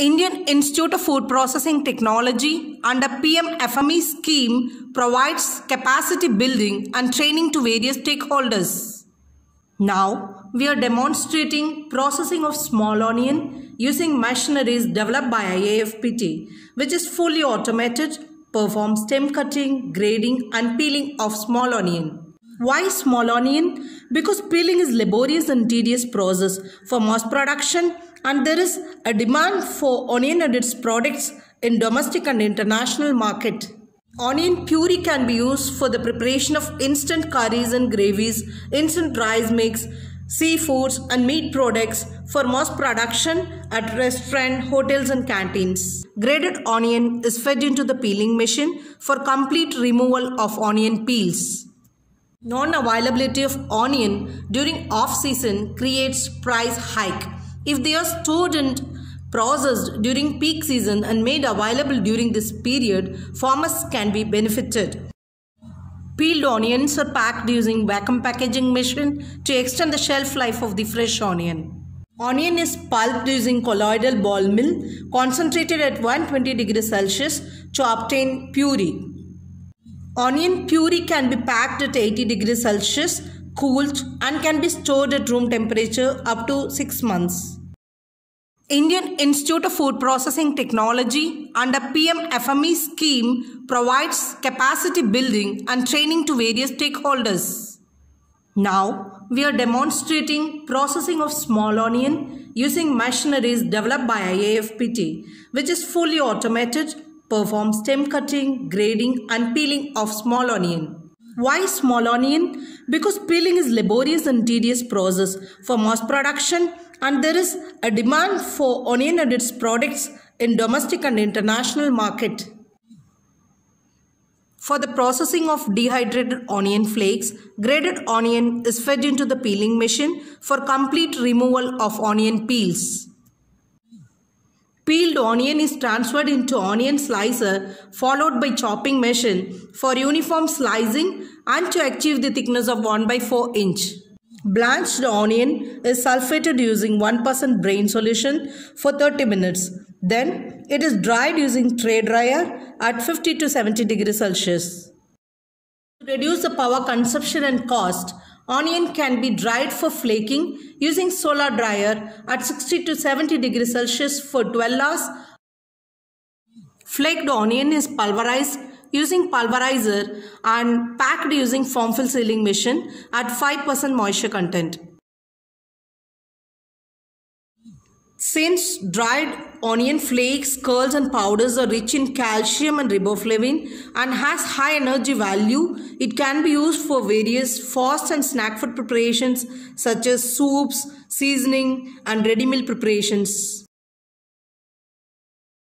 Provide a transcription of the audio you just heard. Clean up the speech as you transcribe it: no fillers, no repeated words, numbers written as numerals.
Indian Institute of Food Processing Technology under PM-FME scheme provides capacity building and training to various stakeholders. Now, we are demonstrating processing of small onion using machineries developed by IAFPT, which is fully automated, performs stem cutting, grading and peeling of small onion. Why small onion? Because peeling is laborious and tedious process for mass production, and there is a demand for onion and its products in domestic and international market. Onion puree can be used for the preparation of instant curries and gravies, instant rice mix, seafoods and meat products for mass production at restaurants, hotels and canteens. Graded onion is fed into the peeling machine for complete removal of onion peels. Non-availability of onion during off-season creates price hike. If they are stored and processed during peak season and made available during this period, farmers can be benefited. Peeled onions are packed using vacuum packaging machine to extend the shelf life of the fresh onion. Onion is pulped using colloidal ball mill, concentrated at 120 degrees Celsius to obtain puree. Onion puree can be packed at 80 degrees Celsius, cooled and can be stored at room temperature up to 6 months. Indian Institute of Food Processing Technology under PM-FME scheme provides capacity building and training to various stakeholders. Now, we are demonstrating processing of small onion using machineries developed by IAFPT, which is fully automated, performs stem cutting, grading and peeling of small onion. Why small onion? Because peeling is laborious and tedious process for mass production, and there is a demand for onion and its products in domestic and international market. For the processing of dehydrated onion flakes, graded onion is fed into the peeling machine for complete removal of onion peels. Peeled onion is transferred into onion slicer followed by chopping machine for uniform slicing and to achieve the thickness of 1/4 inch. Blanched onion is sulfated using 1% brain solution for 30 minutes. Then it is dried using tray dryer at 50 to 70 degrees Celsius. To reduce the power consumption and cost, onion can be dried for flaking using solar dryer at 60 to 70 degrees Celsius for 12 hours. Flaked onion is pulverized using pulverizer and packed using form fill sealing machine at 5% moisture content. Since dried onion flakes, kernels and powders are rich in calcium and riboflavin and has high energy value, it can be used for various fast and snack food preparations such as soups, seasoning and ready meal preparations.